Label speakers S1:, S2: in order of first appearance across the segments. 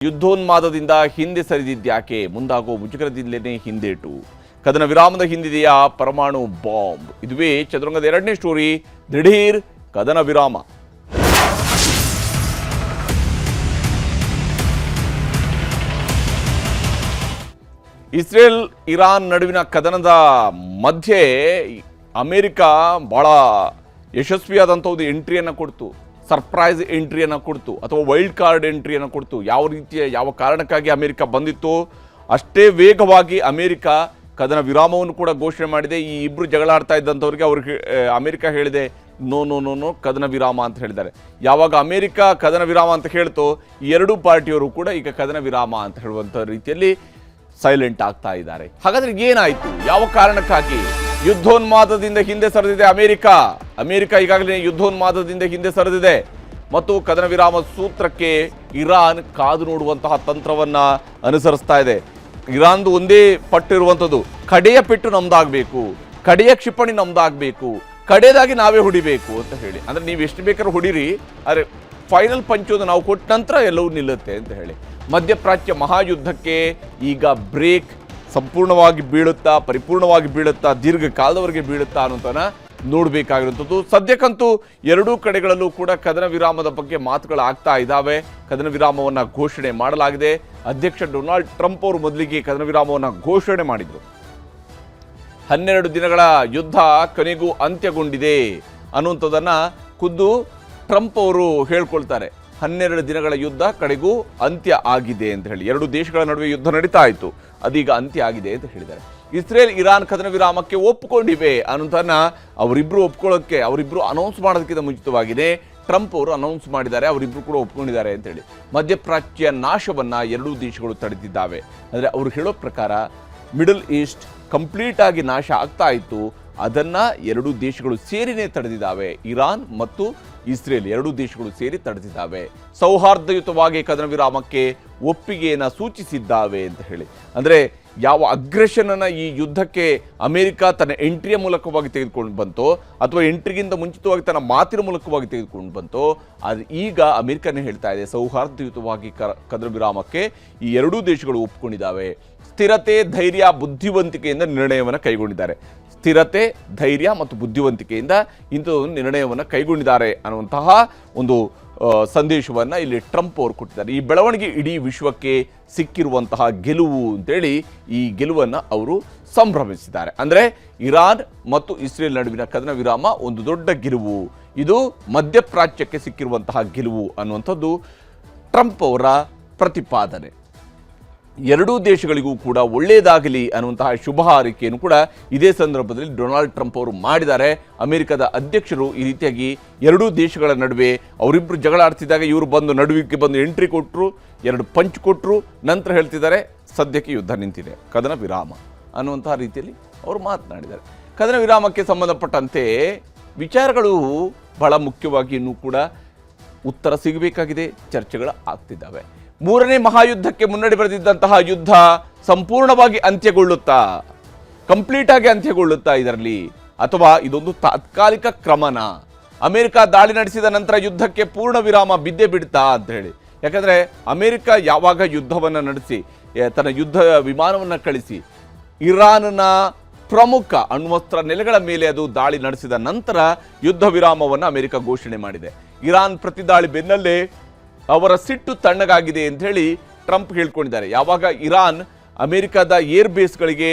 S1: ಯುದ್ಧೋನ್ಮಾದದಿಂದ ಹಿಂದೆ ಸರಿದಿದ್ಯಾಕೆ ಮುಂದಾಗುವ ಮುಜುಗರದಿಂದಲೇ ಹಿಂದೇಟು ಕದನ ವಿರಾಮದ ಹಿಂದಿದೆಯಾ ಪರಮಾಣು ಬಾಂಬ್ ಇದುವೇ ಚದುರಂಗದ ಎರಡನೇ ಸ್ಟೋರಿ ದಿಢೀರ್ ಕದನ ವಿರಾಮ ಇಸ್ರೇಲ್ ಇರಾನ್ ನಡುವಿನ ಕದನದ ಮಧ್ಯೆ ಅಮೆರಿಕ ಬಹಳ ಯಶಸ್ವಿಯಾದಂಥ ಒಂದು ಎಂಟ್ರಿಯನ್ನು ಕೊಡ್ತು ಸರ್ಪ್ರೈಸ್ ಎಂಟ್ರಿಯನ್ನು ಕೊಡ್ತು ಅಥವಾ ವೈಲ್ಡ್ ಕಾರ್ಡ್ ಎಂಟ್ರಿಯನ್ನು ಕೊಡ್ತು ಯಾವ ರೀತಿಯ ಯಾವ ಕಾರಣಕ್ಕಾಗಿ ಅಮೆರಿಕ ಬಂದಿತ್ತು ಅಷ್ಟೇ ವೇಗವಾಗಿ ಅಮೆರಿಕ ಕದನ ವಿರಾಮವನ್ನು ಕೂಡ ಘೋಷಣೆ ಮಾಡಿದೆ ಈ ಇಬ್ಬರು ಜಗಳಾಡ್ತಾ ಇದ್ದಂಥವ್ರಿಗೆ ಅವ್ರಿಗೆ ಅಮೆರಿಕ ಹೇಳಿದೆ ನೋ ನೋ ನೋ ನೋ ಕದನ ವಿರಾಮ ಅಂತ ಹೇಳಿದ್ದಾರೆ ಯಾವಾಗ ಅಮೆರಿಕ ಕದನ ವಿರಾಮ ಅಂತ ಹೇಳ್ತೋ ಎರಡೂ ಪಾರ್ಟಿಯವರು ಕೂಡ ಈಗ ಕದನ ವಿರಾಮ ಅಂತ ಹೇಳುವಂಥ ರೀತಿಯಲ್ಲಿ ಸೈಲೆಂಟ್ ಆಗ್ತಾ ಇದ್ದಾರೆ ಹಾಗಾದ್ರೆ ಏನಾಯಿತು ಯಾವ ಕಾರಣಕ್ಕಾಗಿ ಯುದ್ಧೋನ್ಮಾದದಿಂದ ಹಿಂದೆ ಸರಿದಿದೆ ಅಮೆರಿಕ ಈಗಾಗಲೇ ಯುದ್ಧೋನ್ಮಾದದಿಂದ ಹಿಂದೆ ಸರಿದಿದೆ ಮತ್ತು ಕದನ ವಿರಾಮ ಸೂತ್ರಕ್ಕೆ ಇರಾನ್ ಕಾದು ನೋಡುವಂತಹ ತಂತ್ರವನ್ನ ಅನುಸರಿಸ್ತಾ ಇದೆ ಇರಾನ್ದು ಒಂದೇ ಪಟ್ಟಿರುವಂಥದ್ದು ಕಡೆಯ ಪೆಟ್ಟು ನಮ್ದಾಗಬೇಕು ಕಡೆಯ ಕ್ಷಿಪಣಿ ನಮ್ದಾಗಬೇಕು ಕಡೆಯದಾಗಿ ನಾವೇ ಹೊಡಿಬೇಕು ಅಂತ ಹೇಳಿ ಅಂದ್ರೆ ನೀವು ಎಷ್ಟು ಬೇಕಾದ್ರೂ ಹೊಡಿರಿ ಆದರೆ ಫೈನಲ್ ಪಂಚೋದು ನಾವು ಕೊಟ್ಟ ನಂತರ ಎಲ್ಲವೂ ನಿಲ್ಲುತ್ತೆ ಅಂತ ಹೇಳಿ ಮಧ್ಯಪ್ರಾಚ್ಯ ಮಹಾಯುದ್ಧಕ್ಕೆ ಈಗ ಬ್ರೇಕ್ ಸಂಪೂರ್ಣವಾಗಿ ಬೀಳುತ್ತಾ ಪರಿಪೂರ್ಣವಾಗಿ ಬೀಳುತ್ತಾ ದೀರ್ಘಕಾಲದವರೆಗೆ ಬೀಳುತ್ತಾ ಅನ್ನೋದನ್ನ ನೋಡಬೇಕಾಗಿರುವಂಥದ್ದು ಸದ್ಯಕ್ಕಂತೂ ಎರಡೂ ಕಡೆಗಳಲ್ಲೂ ಕೂಡ ಕದನ ವಿರಾಮದ ಬಗ್ಗೆ ಮಾತುಗಳಾಗ್ತಾ ಇದ್ದಾವೆ ಕದನ ವಿರಾಮವನ್ನು ಘೋಷಣೆ ಮಾಡಲಾಗಿದೆ ಅಧ್ಯಕ್ಷ ಡೊನಾಲ್ಡ್ ಟ್ರಂಪ್ ಅವರು ಮೊದಲಿಗೆ ಕದನ ವಿರಾಮವನ್ನು ಘೋಷಣೆ ಮಾಡಿದರು 12 ದಿನಗಳ ಯುದ್ಧ ಕೊನೆಗೂ ಅಂತ್ಯಗೊಂಡಿದೆ ಅನ್ನುವಂಥದ್ದನ್ನು ಖುದ್ದು ಟ್ರಂಪ್ ಅವರು ಹೇಳ್ಕೊಳ್ತಾರೆ 12 ದಿನಗಳ ಯುದ್ಧ ಕಡೆಗೂ ಅಂತ್ಯ ಆಗಿದೆ ಅಂತ ಹೇಳಿ ಎರಡು ದೇಶಗಳ ನಡುವೆ ಯುದ್ಧ ನಡೀತಾ ಇತ್ತು ಅದೀಗ ಅಂತ್ಯ ಆಗಿದೆ ಅಂತ ಹೇಳಿದ್ದಾರೆ ಇಸ್ರೇಲ್ ಇರಾನ್ ಕದನ ವಿರಾಮಕ್ಕೆ ಒಪ್ಪಿಕೊಂಡಿವೆ ಅನ್ನೋದನ್ನ ಅವರಿಬ್ರು ಅನೌನ್ಸ್ ಮಾಡೋದಕ್ಕಿಂತ ಮುಂಚಿತವಾಗಿದೆ ಟ್ರಂಪ್ ಅವರು ಅನೌನ್ಸ್ ಮಾಡಿದ್ದಾರೆ ಅವರಿಬ್ರು ಕೂಡ ಒಪ್ಕೊಂಡಿದ್ದಾರೆ ಅಂತ ಹೇಳಿ ಮಧ್ಯಪ್ರಾಚ್ಯ ನಾಶವನ್ನ ಎರಡೂ ದೇಶಗಳು ತಡೆದಿದ್ದಾವೆ ಅಂದರೆ ಅವರು ಹೇಳೋ ಪ್ರಕಾರ ಮಿಡಲ್ ಈಸ್ಟ್ ಕಂಪ್ಲೀಟ್ ಆಗಿ ನಾಶ ಆಗ್ತಾ ಇತ್ತು ಅದನ್ನ ಎರಡೂ ದೇಶಗಳು ಸೇರಿನೇ ತಡೆದಿದ್ದಾವೆ ಇರಾನ್ ಮತ್ತು ಇಸ್ರೇಲ್ ಎರಡೂ ದೇಶಗಳು ಸೇರಿ ತಡೆದಿದ್ದಾವೆ ಸೌಹಾರ್ದಯುತವಾಗಿ ಕದನ ವಿರಾಮಕ್ಕೆ ಒಪ್ಪಿಗೆಯನ್ನು ಸೂಚಿಸಿದ್ದಾವೆ ಅಂತ ಹೇಳಿ ಅಂದರೆ ಯಾವ ಅಗ್ರೆಷನ್ ಅನ್ನ ಈ ಯುದ್ಧಕ್ಕೆ ಅಮೆರಿಕ ತನ್ನ ಎಂಟ್ರಿಯ ಮೂಲಕವಾಗಿ ತೆಗೆದುಕೊಂಡು ಬಂತೋ ಅಥವಾ ಎಂಟ್ರಿಗಿಂತ ಮುಂಚಿತವಾಗಿ ತನ್ನ ಮಾತಿನ ಮೂಲಕವಾಗಿ ತೆಗೆದುಕೊಂಡು ಬಂತೋ ಅದು ಈಗ ಅಮೆರಿಕನೇ ಹೇಳ್ತಾ ಇದೆ ಸೌಹಾರ್ದಯುತವಾಗಿ ಕದನ ವಿರಾಮಕ್ಕೆ ಈ ಎರಡೂ ದೇಶಗಳು ಒಪ್ಪಿಕೊಂಡಿದ್ದಾವೆ ಸ್ಥಿರತೆ ಧೈರ್ಯ ಬುದ್ಧಿವಂತಿಕೆಯಿಂದ ನಿರ್ಣಯವನ್ನು ಕೈಗೊಂಡಿದ್ದಾರೆ ಸ್ಥಿರತೆ ಧೈರ್ಯ ಮತ್ತು ಬುದ್ಧಿವಂತಿಕೆಯಿಂದ ಇಂಥದೊಂದು ನಿರ್ಣಯವನ್ನು ಕೈಗೊಂಡಿದ್ದಾರೆ ಅನ್ನುವಂತಹ ಒಂದು ಸಂದೇಶವನ್ನು ಇಲ್ಲಿ ಟ್ರಂಪ್ ಅವರು ಕೊಟ್ಟಿದ್ದಾರೆ ಈ ಬೆಳವಣಿಗೆ ಇಡೀ ವಿಶ್ವಕ್ಕೆ ಸಿಕ್ಕಿರುವಂತಹ ಗೆಲುವು ಅಂತೇಳಿ ಈ ಗೆಲುವನ್ನು ಅವರು ಸಂಭ್ರಮಿಸಿದ್ದಾರೆ ಅಂದರೆ ಇರಾನ್ ಮತ್ತು ಇಸ್ರೇಲ್ ನಡುವಿನ ಕದನ ವಿರಾಮ ಒಂದು ದೊಡ್ಡ ಗೆಲುವು ಇದು ಮಧ್ಯಪ್ರಾಚ್ಯಕ್ಕೆ ಸಿಕ್ಕಿರುವಂತಹ ಗೆಲುವು ಅನ್ನುವಂಥದ್ದು ಟ್ರಂಪ್ ಅವರ ಪ್ರತಿಪಾದನೆ ಎರಡೂ ದೇಶಗಳಿಗೂ ಕೂಡ ಒಳ್ಳೆಯದಾಗಲಿ ಅನ್ನುವಂತಹ ಶುಭ ಹಾರೈಕೆಯನ್ನು ಕೂಡ ಇದೇ ಸಂದರ್ಭದಲ್ಲಿ ಡೊನಾಲ್ಡ್ ಟ್ರಂಪ್ ಅವರು ಮಾಡಿದ್ದಾರೆ ಅಮೆರಿಕದ ಅಧ್ಯಕ್ಷರು ಈ ರೀತಿಯಾಗಿ ಎರಡೂ ದೇಶಗಳ ನಡುವೆ ಅವರಿಬ್ಬರು ಜಗಳ ಆಡ್ತಿದ್ದಾಗ ಇವರು ಬಂದು ಎಂಟ್ರಿ ಕೊಟ್ಟರು ಎರಡು ಪಂಚ್ ಕೊಟ್ಟರು ನಂತರ ಹೇಳ್ತಿದ್ದಾರೆ ಸದ್ಯಕ್ಕೆ ಯುದ್ಧ ನಿಂತಿದೆ ಕದನ ವಿರಾಮ ಅನ್ನುವಂತಹ ರೀತಿಯಲ್ಲಿ ಅವರು ಮಾತನಾಡಿದ್ದಾರೆ ಕದನ ವಿರಾಮಕ್ಕೆ ಸಂಬಂಧಪಟ್ಟಂತೆ ವಿಚಾರಗಳು ಬಹಳ ಮುಖ್ಯವಾಗಿ ಇನ್ನೂ ಕೂಡ ಉತ್ತರ ಸಿಗಬೇಕಾಗಿದೆ ಚರ್ಚೆಗಳು ಆಗ್ತಿದ್ದಾವೆ ಮೂರನೇ ಮಹಾಯುದ್ಧಕ್ಕೆ ಮುನ್ನಡೆ ಬರೆದಿದ್ದಂತಹ ಯುದ್ಧ ಸಂಪೂರ್ಣವಾಗಿ ಕಂಪ್ಲೀಟ್ ಆಗಿ ಅಂತ್ಯಗೊಳ್ಳುತ್ತಾ ಇದರಲ್ಲಿ ಅಥವಾ ಇದೊಂದು ತಾತ್ಕಾಲಿಕ ಕ್ರಮನ ಅಮೆರಿಕ ದಾಳಿ ನಡೆಸಿದ ನಂತರ ಯುದ್ಧಕ್ಕೆ ಪೂರ್ಣ ವಿರಾಮ ಬಿದ್ದೇ ಬಿಡ್ತಾ ಅಂತ ಹೇಳಿ ಯಾಕಂದ್ರೆ ಅಮೆರಿಕ ಯಾವಾಗ ಯುದ್ಧವನ್ನು ನಡೆಸಿ ತನ್ನ ಯುದ್ಧ ವಿಮಾನವನ್ನು ಕಳಿಸಿ ಇರಾನ್ನ ಪ್ರಮುಖ ಅಣ್ವಸ್ತ್ರ ನೆಲೆಗಳ ಮೇಲೆ ಅದು ದಾಳಿ ನಡೆಸಿದ ನಂತರ ಯುದ್ಧ ವಿರಾಮವನ್ನು ಅಮೆರಿಕ ಘೋಷಣೆ ಮಾಡಿದೆ ಇರಾನ್ ಪ್ರತಿದಾಳಿ ಬೆನ್ನಲ್ಲೇ ಅವರ ಸಿಟ್ಟು ತಣ್ಣಗಾಗಿದೆ ಅಂತ ಹೇಳಿ ಟ್ರಂಪ್ ಹೇಳ್ಕೊಂಡಿದ್ದಾರೆ ಯಾವಾಗ ಇರಾನ್ ಅಮೆರಿಕದ ಏರ್ ಬೇಸ್ಗಳಿಗೆ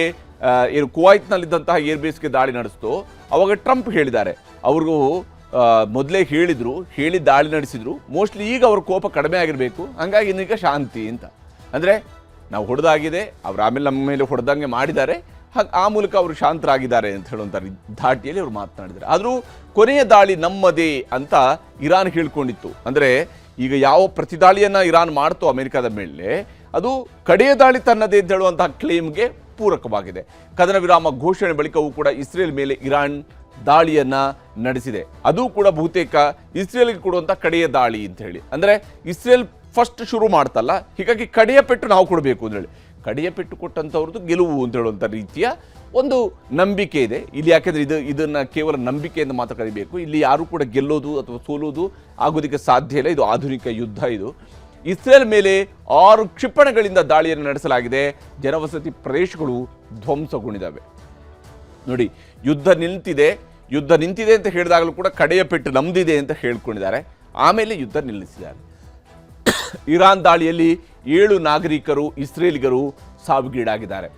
S1: ಕುವೈತ್ನಲ್ಲಿದ್ದಂತಹ ಏರ್ ಬೇಸ್ಗೆ ದಾಳಿ ನಡೆಸ್ತೋ ಅವಾಗ ಟ್ರಂಪ್ ಹೇಳಿದ್ದಾರೆ ಅವ್ರಿಗೂ ಮೊದಲೇ ಹೇಳಿ ದಾಳಿ ನಡೆಸಿದ್ರು ಮೋಸ್ಟ್ಲಿ ಈಗ ಅವ್ರ ಕೋಪ ಕಡಿಮೆ ಆಗಿರಬೇಕು ಹಂಗಾಗಿ ಇನ್ನೀಗ ಶಾಂತಿ ಅಂತ ಅಂದರೆ ನಾವು ಹೊಡೆದಾಗಿದೆ ಅವ್ರು ಆಮೇಲೆ ನಮ್ಮ ಮೇಲೆ ಹೊಡೆದಂಗೆ ಮಾಡಿದ್ದಾರೆ ಆ ಮೂಲಕ ಅವರು ಶಾಂತರಾಗಿದ್ದಾರೆ ಅಂತ ಹೇಳುವಂಥ ಧಾಟಿಯಲ್ಲಿ ಅವರು ಮಾತನಾಡಿದ್ದಾರೆ ಆದರೂ ಕೊನೆಯ ದಾಳಿ ನಮ್ಮದೇ ಅಂತ ಇರಾನ್ ಹೇಳ್ಕೊಂಡಿತ್ತು ಅಂದರೆ ಈಗ ಯಾವ ಪ್ರತಿದಾಳಿಯನ್ನು ಇರಾನ್ ಮಾಡ್ತೋ ಅಮೆರಿಕದ ಮೇಲೆ ಅದು ಕಡೆಯ ದಾಳಿ ತನ್ನದೇ ಅಂತ ಹೇಳುವಂತಹ ಕ್ಲೇಮ್ಗೆ ಪೂರಕವಾಗಿದೆ ಕದನ ವಿರಾಮ ಘೋಷಣೆ ಬಳಿಕವೂ ಕೂಡ ಇಸ್ರೇಲ್ ಮೇಲೆ ಇರಾನ್ ದಾಳಿಯನ್ನು ನಡೆಸಿದೆ ಅದು ಕೂಡ ಬಹುತೇಕ ಇಸ್ರೇಲ್ಗೆ ಕೊಡುವಂಥ ಕಡೆಯ ದಾಳಿ ಅಂತ ಹೇಳಿ ಅಂದರೆ ಇಸ್ರೇಲ್ ಫಸ್ಟ್ ಶುರು ಮಾಡ್ತಲ್ಲ ಹೀಗಾಗಿ ಕಡೆಯ ಪೆಟ್ಟು ನಾವು ಕೊಡಬೇಕು ಅಂತ ಹೇಳಿ ಕಡೆಯ ಪೆಟ್ಟು ಕೊಟ್ಟಂಥವ್ರದ್ದು ಗೆಲುವು ಅಂತ ಹೇಳುವಂಥ ರೀತಿಯ ಒಂದು ನಂಬಿಕೆ ಇದೆ ಇಲ್ಲಿ ಯಾಕೆಂದರೆ ಇದನ್ನು ಕೇವಲ ನಂಬಿಕೆಯಿಂದ ಮಾತ್ರ ಕರಿಬೇಕು ಇಲ್ಲಿ ಯಾರು ಕೂಡ ಗೆಲ್ಲೋದು ಅಥವಾ ಸೋಲೋದು ಆಗೋದಕ್ಕೆ ಸಾಧ್ಯ ಇಲ್ಲ ಇದು ಆಧುನಿಕ ಯುದ್ಧ ಇದು ಇಸ್ರೇಲ್ ಮೇಲೆ 6 ಕ್ಷಿಪಣಿಗಳಿಂದ ದಾಳಿಯನ್ನು ನಡೆಸಲಾಗಿದೆ. ಜನವಸತಿ ಪ್ರದೇಶಗಳು ಧ್ವಂಸಗೊಂಡಿದ್ದಾವೆ. ನೋಡಿ, ಯುದ್ಧ ನಿಂತಿದೆ ಅಂತ ಹೇಳಿದಾಗಲೂ ಕೂಡ ಕಡೆಯ ಪೆಟ್ಟು ನಮ್ದಿದೆ ಅಂತ ಹೇಳ್ಕೊಂಡಿದ್ದಾರೆ. ಆಮೇಲೆ ಯುದ್ಧ ನಿಲ್ಲಿಸಿದ್ದಾರೆ. ಇರಾನ್ ದಾಳಿಯಲ್ಲಿ 7 ನಾಗರಿಕರು ಇಸ್ರೇಲಿಗರು ಸಾವಿಗೀಡಾಗಿದ್ದಾರೆ.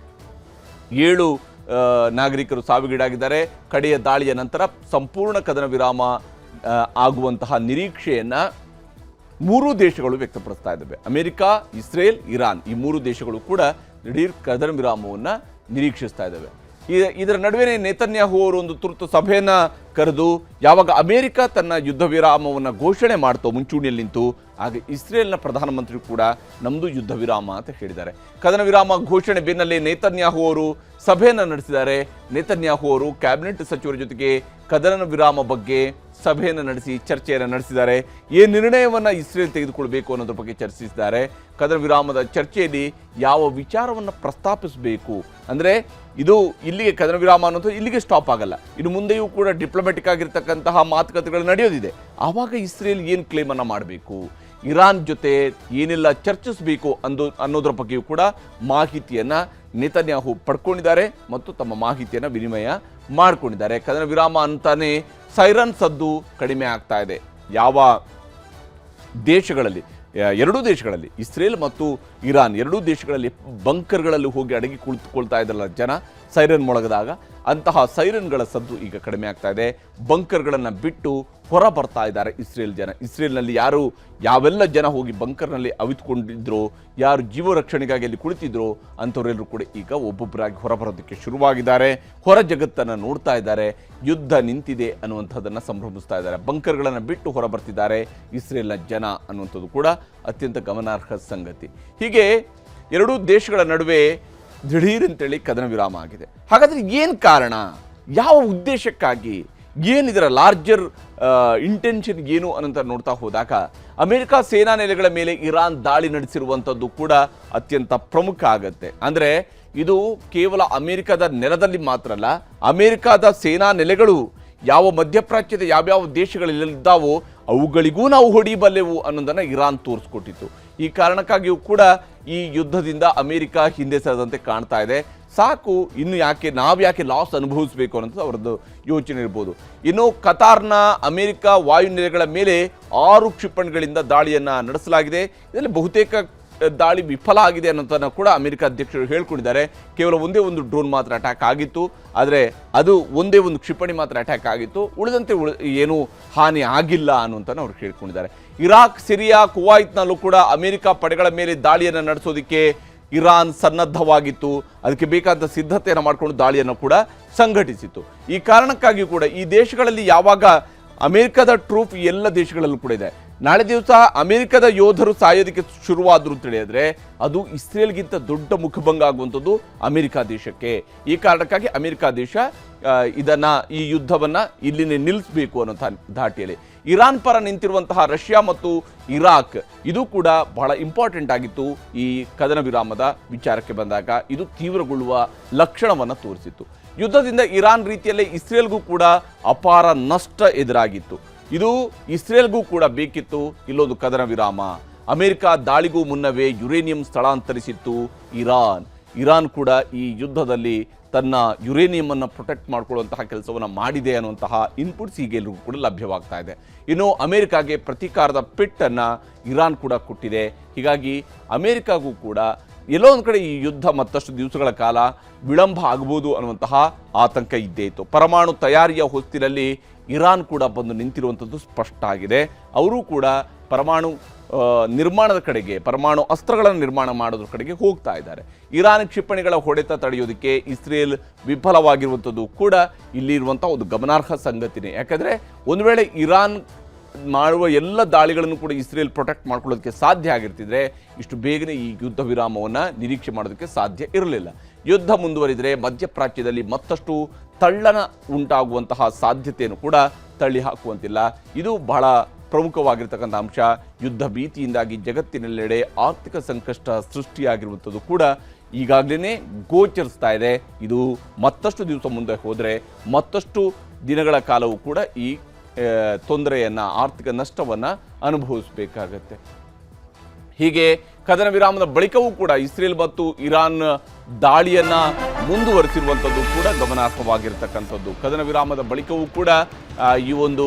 S1: 7 ನಾಗರಿಕರು ಸಾವಿಗೀಡಾಗಿದ್ದಾರೆ. ಕಡೆಯ ದಾಳಿಯ ನಂತರ ಸಂಪೂರ್ಣ ಕದನ ವಿರಾಮ ಆಗುವಂತಹ ನಿರೀಕ್ಷೆಯನ್ನ 3 ದೇಶಗಳು ವ್ಯಕ್ತಪಡಿಸ್ತಾ ಇದ್ದಾವೆ. ಅಮೆರಿಕ, ಇಸ್ರೇಲ್, ಇರಾನ್ ಈ 3 ದೇಶಗಳು ಕೂಡ ದಿಢೀರ್ ಕದನ ವಿರಾಮವನ್ನು ನಿರೀಕ್ಷಿಸ್ತಾ ಇದ್ದಾವೆ. ಇದರ ನಡುವೆ ನೇತನ್ಯಾಹು ಅವರು ಒಂದು ತುರ್ತು ಸಭೆಯನ್ನ ಕರೆದು ಯಾವಾಗ ಅಮೆರಿಕ ತನ್ನ ಯುದ್ಧ ವಿರಾಮವನ್ನು ಘೋಷಣೆ ಮಾಡ್ತೋ ಮುಂಚೂಣಿಯಲ್ಲಿ ನಿಂತು, ಆಗ ಇಸ್ರೇಲ್ನ ಪ್ರಧಾನಮಂತ್ರಿ ಕೂಡ ನಮ್ಮದು ಯುದ್ಧ ವಿರಾಮ ಅಂತ ಹೇಳಿದ್ದಾರೆ. ಕದನ ವಿರಾಮ ಘೋಷಣೆ ಬೆನ್ನಲ್ಲೇ ನೇತನ್ಯಾಹು ಅವರು ಸಭೆಯನ್ನು ನಡೆಸಿದ್ದಾರೆ. ನೇತನ್ಯಾಹು ಅವರು ಕ್ಯಾಬಿನೆಟ್ ಸಚಿವರ ಜೊತೆಗೆ ಕದನ ವಿರಾಮ ಬಗ್ಗೆ ಸಭೆಯನ್ನು ನಡೆಸಿ ಚರ್ಚೆಯನ್ನು ನಡೆಸಿದ್ದಾರೆ. ಈ ನಿರ್ಣಯವನ್ನು ಇಸ್ರೇಲ್ ತೆಗೆದುಕೊಳ್ಬೇಕು ಅನ್ನೋದ್ರ ಬಗ್ಗೆ ಚರ್ಚಿಸಿದ್ದಾರೆ. ಕದನ ವಿರಾಮದ ಚರ್ಚೆಯಲ್ಲಿ ಯಾವ ವಿಚಾರವನ್ನು ಪ್ರಸ್ತಾಪಿಸಬೇಕು ಅಂದರೆ, ಇದು ಇಲ್ಲಿಗೆ ಕದನ ವಿರಾಮ ಅನ್ನೋದು ಇಲ್ಲಿಗೆ ಸ್ಟಾಪ್ ಆಗಲ್ಲ. ಇನ್ನು ಮುಂದೆಯೂ ಕೂಡ ಡಿಪ್ಲೊಮ್ಯಾಟಿಕ್ ಆಗಿರ್ತಕ್ಕಂತಹ ಮಾತುಕತೆಗಳು ನಡೆಯೋದಿದೆ. ಆವಾಗ ಇಸ್ರೇಲ್ ಏನು ಕ್ಲೇಮನ್ನು ಮಾಡಬೇಕು, ಇರಾನ್ ಜೊತೆ ಏನೆಲ್ಲ ಚರ್ಚಿಸಬೇಕು ಅನ್ನೋದ್ರ ಬಗ್ಗೆಯೂ ಕೂಡ ಮಾಹಿತಿಯನ್ನು ನೇತನ್ಯಾಹು ಪಡ್ಕೊಂಡಿದ್ದಾರೆ ಮತ್ತು ತಮ್ಮ ಮಾಹಿತಿಯನ್ನು ವಿನಿಮಯ ಮಾಡಿಕೊಂಡಿದ್ದಾರೆ. ಕದನ ವಿರಾಮ ಅಂತಾನೆ ಸೈರನ್ ಸದ್ದು ಕಡಿಮೆ ಆಗ್ತಾ ಇದೆ. ಯಾವ ದೇಶಗಳಲ್ಲಿ, 2 ದೇಶಗಳಲ್ಲಿ, ಇಸ್ರೇಲ್ ಮತ್ತು ಇರಾನ್ 2 ದೇಶಗಳಲ್ಲಿ ಬಂಕರ್ಗಳಲ್ಲಿ ಹೋಗಿ ಅಡಗಿ ಕುಳಿತುಕೊಳ್ತಾ ಇದ್ರಲ್ಲ ಜನ, ಸೈರನ್ ಮೊಳಗದಾಗ ಅಂತಹ ಸೈರನ್ಗಳ ಸದ್ದು ಈಗ ಕಡಿಮೆ ಆಗ್ತಾ ಇದೆ. ಬಂಕರ್ಗಳನ್ನು ಬಿಟ್ಟು ಹೊರ ಬರ್ತಾ ಇದ್ದಾರೆ ಇಸ್ರೇಲ್ ಜನ. ಇಸ್ರೇಲ್ನಲ್ಲಿ ಯಾವೆಲ್ಲ ಜನ ಹೋಗಿ ಬಂಕರ್ನಲ್ಲಿ ಅವಿತುಕೊಂಡಿದ್ರು, ಯಾರು ಜೀವ ರಕ್ಷಣೆಗಾಗಿ ಅಲ್ಲಿ ಕುಳಿತಿದ್ರು ಅಂಥವರೆಲ್ಲರೂ ಕೂಡ ಈಗ ಒಬ್ಬೊಬ್ಬರಾಗಿ ಹೊರಬರೋದಕ್ಕೆ ಶುರುವಾಗಿದ್ದಾರೆ. ಹೊರ ಜಗತ್ತನ್ನು ನೋಡ್ತಾ ಇದ್ದಾರೆ. ಯುದ್ಧ ನಿಂತಿದೆ ಅನ್ನುವಂಥದ್ದನ್ನು ಸಂಭ್ರಮಿಸ್ತಾ ಇದ್ದಾರೆ. ಬಂಕರ್ಗಳನ್ನು ಬಿಟ್ಟು ಹೊರ ಬರ್ತಿದ್ದಾರೆ ಇಸ್ರೇಲ್ನ ಜನ ಅನ್ನುವಂಥದ್ದು ಕೂಡ ಅತ್ಯಂತ ಗಮನಾರ್ಹ ಸಂಗತಿ. ಹೀಗೆ 2 ದೇಶಗಳ ನಡುವೆ ದಿಢೀರಂತೇಳಿ ಕದನ ವಿರಾಮ ಆಗಿದೆ. ಹಾಗಾದರೆ ಏನು ಕಾರಣ, ಯಾವ ಉದ್ದೇಶಕ್ಕಾಗಿ, ಏನಿದರ ಲಾರ್ಜರ್ ಇಂಟೆನ್ಷನ್ ಏನು ಅನ್ನೋಂತ ನೋಡ್ತಾ ಹೋದಾಗ, ಅಮೆರಿಕ ಸೇನಾ ನೆಲೆಗಳ ಮೇಲೆ ಇರಾನ್ ದಾಳಿ ನಡೆಸಿರುವಂಥದ್ದು ಕೂಡ ಅತ್ಯಂತ ಪ್ರಮುಖ ಆಗುತ್ತೆ. ಅಂದರೆ ಇದು ಕೇವಲ ಅಮೆರಿಕದ ನೆಲದಲ್ಲಿ ಮಾತ್ರ ಅಲ್ಲ, ಅಮೆರಿಕದ ಸೇನಾ ನೆಲೆಗಳು ಯಾವ ಮಧ್ಯಪ್ರಾಚ್ಯದ ಯಾವ್ಯಾವ ದೇಶಗಳಲ್ಲಿದ್ದಾವೋ ಅವುಗಳಿಗೂ ನಾವು ಹೊಡಿಬಲ್ಲೆವು ಅನ್ನೋದನ್ನು ಇರಾನ್ ತೋರಿಸ್ಕೊಟ್ಟಿತ್ತು. ಈ ಕಾರಣಕ್ಕಾಗಿಯೂ ಕೂಡ ಈ ಯುದ್ಧದಿಂದ ಅಮೆರಿಕ ಹಿಂದೆ ಸರಿದಂತೆ ಕಾಣ್ತಾ ಇದೆ. ಸಾಕು, ಇನ್ನು ನಾವ್ಯಾಕೆ ಲಾಸ್ ಅನುಭವಿಸಬೇಕು ಅನ್ನೋದು ಅವರದ್ದು ಯೋಚನೆ ಇರ್ಬೋದು. ಇನ್ನು ಕತಾರ್ನ ಅಮೆರಿಕ ವಾಯುನೆಲೆಗಳ ಮೇಲೆ 6 ಕ್ಷಿಪಣಿಗಳಿಂದ ದಾಳಿಯನ್ನು ನಡೆಸಲಾಗಿದೆ. ಇದರಲ್ಲಿ ಬಹುತೇಕ ದಾಳಿ ವಿಫಲ ಆಗಿದೆ ಅನ್ನೋದನ್ನು ಕೂಡ ಅಮೆರಿಕ ಅಧ್ಯಕ್ಷರು ಹೇಳ್ಕೊಂಡಿದ್ದಾರೆ. ಕೇವಲ ಒಂದೇ ಒಂದು ಡ್ರೋನ್ ಮಾತ್ರ ಅಟ್ಯಾಕ್ ಆಗಿತ್ತು, ಆದರೆ ಅದು ಒಂದೇ ಒಂದು ಕ್ಷಿಪಣಿ ಮಾತ್ರ ಅಟ್ಯಾಕ್ ಆಗಿತ್ತು. ಉಳಿದಂತೆ ಏನೂ ಹಾನಿ ಆಗಿಲ್ಲ ಅನ್ನುವಂಥನ್ನು ಅವ್ರು ಹೇಳ್ಕೊಂಡಿದ್ದಾರೆ. ಇರಾಕ್, ಸಿರಿಯಾ, ಕುವೈತ್ನಲ್ಲೂ ಕೂಡ ಅಮೆರಿಕ ಪಡೆಗಳ ಮೇಲೆ ದಾಳಿಯನ್ನು ನಡೆಸೋದಕ್ಕೆ ಇರಾನ್ ಸನ್ನದ್ಧವಾಗಿತ್ತು. ಅದಕ್ಕೆ ಬೇಕಾದ ಸಿದ್ಧತೆಯನ್ನು ಮಾಡಿಕೊಂಡು ದಾಳಿಯನ್ನು ಕೂಡ ಸಂಘಟಿಸಿತ್ತು. ಈ ಕಾರಣಕ್ಕಾಗಿ ಕೂಡ ಈ ದೇಶಗಳಲ್ಲಿ ಯಾವಾಗ ಅಮೆರಿಕದ ಟ್ರೂಪ್ ಎಲ್ಲ ದೇಶಗಳಲ್ಲೂ ಕೂಡ ಇದೆ. ನಾಳೆ ದಿವಸ ಅಮೆರಿಕದ ಯೋಧರು ಸಾಯೋದಕ್ಕೆ ಶುರುವಾದ್ರು ಅಂತ ಹೇಳಿದ್ರೆ ಅದು ಇಸ್ರೇಲ್ಗಿಂತ ದೊಡ್ಡ ಮುಖಭಂಗ ಆಗುವಂಥದ್ದು ಅಮೆರಿಕ ದೇಶಕ್ಕೆ. ಈ ಕಾರಣಕ್ಕಾಗಿ ಅಮೆರಿಕ ದೇಶ ಈ ಯುದ್ಧವನ್ನು ಇಲ್ಲಿನೇ ನಿಲ್ಲಿಸಬೇಕು ಅನ್ನೋ ಧಾಟಿಯಲ್ಲಿ ಇರಾನ್ ಪರ ನಿಂತಿರುವಂತಹ ರಷ್ಯಾ ಮತ್ತು ಇರಾಕ್ ಇದು ಕೂಡ ಬಹಳ ಇಂಪಾರ್ಟೆಂಟ್ ಆಗಿತ್ತು. ಈ ಕದನ ವಿರಾಮದ ವಿಚಾರಕ್ಕೆ ಬಂದಾಗ ಇದು ತೀವ್ರಗೊಳ್ಳುವ ಲಕ್ಷಣವನ್ನು ತೋರಿಸಿತ್ತು. ಯುದ್ಧದಿಂದ ಇರಾನ್ ರೀತಿಯಲ್ಲೇ ಇಸ್ರೇಲ್ಗೂ ಕೂಡ ಅಪಾರ ನಷ್ಟ ಎದುರಾಗಿತ್ತು. ಇದು ಇಸ್ರೇಲ್ಗೂ ಕೂಡ ಬೇಕಿತ್ತು ಇಲ್ಲೊಂದು ಕದನ ವಿರಾಮ. ಅಮೆರಿಕ ದಾಳಿಗೂ ಮುನ್ನವೇ ಯುರೇನಿಯಂ ಸ್ಥಳಾಂತರಿಸಿತ್ತು ಇರಾನ್ ಕೂಡ ಈ ಯುದ್ಧದಲ್ಲಿ ತನ್ನ ಯುರೇನಿಯಂ ಪ್ರೊಟೆಕ್ಟ್ ಮಾಡಿಕೊಳ್ಳುವಂತಹ ಕೆಲಸವನ್ನು ಮಾಡಿದೆ ಅನ್ನುವಂತಹ ಇನ್ಪುಟ್ಸ್ ಈಗ ಎಲ್ಲರಿಗೂ ಕೂಡ ಲಭ್ಯವಾಗ್ತಾ ಇದೆ. ಇನ್ನು ಅಮೆರಿಕಾಗೆ ಪ್ರತೀಕಾರದ ಪೆಟ್ಟನ್ನು ಇರಾನ್ ಕೂಡ ಕೊಟ್ಟಿದೆ. ಹೀಗಾಗಿ ಅಮೆರಿಕಾಗೂ ಕೂಡ ಎಲ್ಲೋ ಒಂದು ಕಡೆ ಈ ಯುದ್ಧ ಮತ್ತಷ್ಟು ದಿವಸಗಳ ಕಾಲ ವಿಳಂಬ ಆಗಬಹುದು ಅನ್ನುವಂತಹ ಆತಂಕ ಇದ್ದೇ ಇತ್ತು. ಪರಮಾಣು ತಯಾರಿಯ ಹೊಸ್ತಿನಲ್ಲಿ ಇರಾನ್ ಕೂಡ ಬಂದು ನಿಂತಿರುವಂಥದ್ದು ಸ್ಪಷ್ಟ ಆಗಿದೆ. ಅವರು ಕೂಡ ಪರಮಾಣು ನಿರ್ಮಾಣದ ಕಡೆಗೆ, ಪರಮಾಣು ಅಸ್ತ್ರಗಳನ್ನು ನಿರ್ಮಾಣ ಮಾಡೋದ್ರ ಕಡೆಗೆ ಹೋಗ್ತಾ ಇದ್ದಾರೆ. ಇರಾನ್ ಕ್ಷಿಪಣಿಗಳ ಹೊಡೆತ ತಡೆಯೋದಕ್ಕೆ ಇಸ್ರೇಲ್ ವಿಫಲವಾಗಿರುವಂಥದ್ದು ಕೂಡ ಇಲ್ಲಿರುವಂಥ ಒಂದು ಗಮನಾರ್ಹ ಸಂಗತಿನೇ. ಯಾಕಂದರೆ ಒಂದು ವೇಳೆ ಇರಾನ್ ಮಾಡುವ ಎಲ್ಲ ದಾಳಿಗಳನ್ನು ಕೂಡ ಇಸ್ರೇಲ್ ಪ್ರೊಟೆಕ್ಟ್ ಮಾಡ್ಕೊಳ್ಳೋದಕ್ಕೆ ಸಾಧ್ಯ ಆಗಿರ್ತಿದ್ರೆ ಇಷ್ಟು ಬೇಗನೆ ಈ ಯುದ್ಧ ವಿರಾಮವನ್ನು ನಿರೀಕ್ಷೆ ಮಾಡೋದಕ್ಕೆ ಸಾಧ್ಯ ಇರಲಿಲ್ಲ. ಯುದ್ಧ ಮುಂದುವರಿದರೆ ಮಧ್ಯಪ್ರಾಚ್ಯದಲ್ಲಿ ಮತ್ತಷ್ಟು ತಳ್ಳನ ಉಂಟಾಗುವಂತಹ ಸಾಧ್ಯತೆಯನ್ನು ಕೂಡ ತಳ್ಳಿ ಹಾಕುವಂತಿಲ್ಲ. ಇದು ಬಹಳ ಪ್ರಮುಖವಾಗಿರ್ತಕ್ಕಂಥ ಅಂಶ. ಯುದ್ಧ ಭೀತಿಯಿಂದಾಗಿ ಜಗತ್ತಿನೆಲ್ಲೆಡೆ ಆರ್ಥಿಕ ಸಂಕಷ್ಟ ಸೃಷ್ಟಿಯಾಗಿರುವಂಥದ್ದು ಕೂಡ ಈಗಾಗಲೇ ಗೋಚರಿಸ್ತಾ ಇದೆ. ಇದು ಮತ್ತಷ್ಟು ದಿವಸ ಮುಂದೆ ಹೋದರೆ ಮತ್ತಷ್ಟು ದಿನಗಳ ಕಾಲವೂ ಕೂಡ ಈ ತೊಂದರೆಯನ್ನು, ಆರ್ಥಿಕ ನಷ್ಟವನ್ನು ಅನುಭವಿಸಬೇಕಾಗತ್ತೆ. ಹೀಗೆ ಕದನ ವಿರಾಮದ ಬಳಿಕವೂ ಕೂಡ ಇಸ್ರೇಲ್ ಮತ್ತು ಇರಾನ್ ದಾಳಿಯನ್ನ ಮುಂದುವರಿಸಿರುವಂಥದ್ದು ಕೂಡ ಗಮನಾರ್ಹವಾಗಿರ್ತಕ್ಕಂಥದ್ದು. ಕದನ ವಿರಾಮದ ಬಳಿಕವೂ ಕೂಡ ಈ ಒಂದು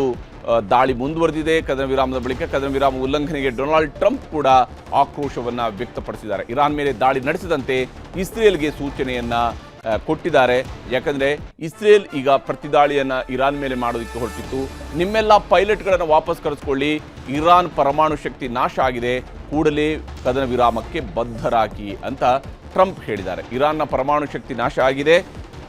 S1: ದಾಳಿ ಮುಂದುವರೆದಿದೆ. ಕದನ ವಿರಾಮದ ಬಳಿಕ ಕದನ ವಿರಾಮ ಉಲ್ಲಂಘನೆಗೆ ಡೊನಾಲ್ಡ್ ಟ್ರಂಪ್ ಕೂಡ ಆಕ್ರೋಶವನ್ನು ವ್ಯಕ್ತಪಡಿಸಿದ್ದಾರೆ. ಇರಾನ್ ಮೇಲೆ ದಾಳಿ ನಡೆಸದಂತೆ ಇಸ್ರೇಲ್ಗೆ ಸೂಚನೆಯನ್ನ ಕೊಟ್ಟಿದ್ದಾರೆ. ಯಾಕಂದರೆ ಇಸ್ರೇಲ್ ಈಗ ಪ್ರತಿದಾಳಿಯನ್ನು ಇರಾನ್ ಮೇಲೆ ಮಾಡೋದಕ್ಕೆ ಹೊರಟಿತ್ತು. ನಿಮ್ಮೆಲ್ಲ ಪೈಲಟ್ಗಳನ್ನು ವಾಪಸ್ ಕರೆಸ್ಕೊಳ್ಳಿ, ಇರಾನ್ ಪರಮಾಣು ಶಕ್ತಿ ನಾಶ ಆಗಿದೆ, ಕೂಡಲೇ ಕದನ ವಿರಾಮಕ್ಕೆ ಬದ್ಧರಾಗಿ ಅಂತ ಟ್ರಂಪ್ ಹೇಳಿದ್ದಾರೆ. ಇರಾನ್ನ ಪರಮಾಣು ಶಕ್ತಿ ನಾಶ ಆಗಿದೆ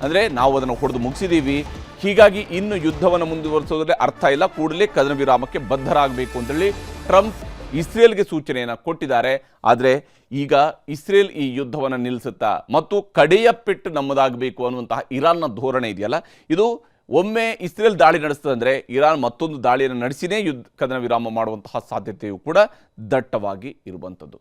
S1: ಅಂದರೆ ನಾವು ಅದನ್ನು ಹೊಡೆದು ಮುಗಿಸಿದ್ದೀವಿ, ಹೀಗಾಗಿ ಇನ್ನು ಯುದ್ಧವನ್ನು ಮುಂದುವರಿಸೋದ್ರಲ್ಲಿ ಅರ್ಥ ಇಲ್ಲ, ಕೂಡಲೇ ಕದನ ವಿರಾಮಕ್ಕೆ ಬದ್ಧರಾಗಬೇಕು ಅಂತೇಳಿ ಟ್ರಂಪ್ ಇಸ್ರೇಲ್ಗೆ ಸೂಚನೆಯನ್ನು ಕೊಟ್ಟಿದ್ದಾರೆ. ಆದರೆ ಈಗ ಇಸ್ರೇಲ್ ಈ ಯುದ್ಧವನ್ನು ನಿಲ್ಲಿಸುತ್ತಾ ಮತ್ತು ಕಡೆಯ ಪೆಟ್ಟು ನಮ್ಮದಾಗಬೇಕು ಅನ್ನುವಂತಹ ಇರಾನ್ನ ಧೋರಣೆ ಇದೆಯಲ್ಲ, ಇದು ಒಮ್ಮೆ ಇಸ್ರೇಲ್ ದಾಳಿ ನಡೆಸ್ತದಂದರೆ ಇರಾನ್ ಮತ್ತೊಂದು ದಾಳಿಯನ್ನು ನಡೆಸಿನೇ ಕದನ ವಿರಾಮ ಮಾಡುವಂತಹ ಸಾಧ್ಯತೆಯೂ ಕೂಡ ದಟ್ಟವಾಗಿ ಇರುವಂಥದ್ದು.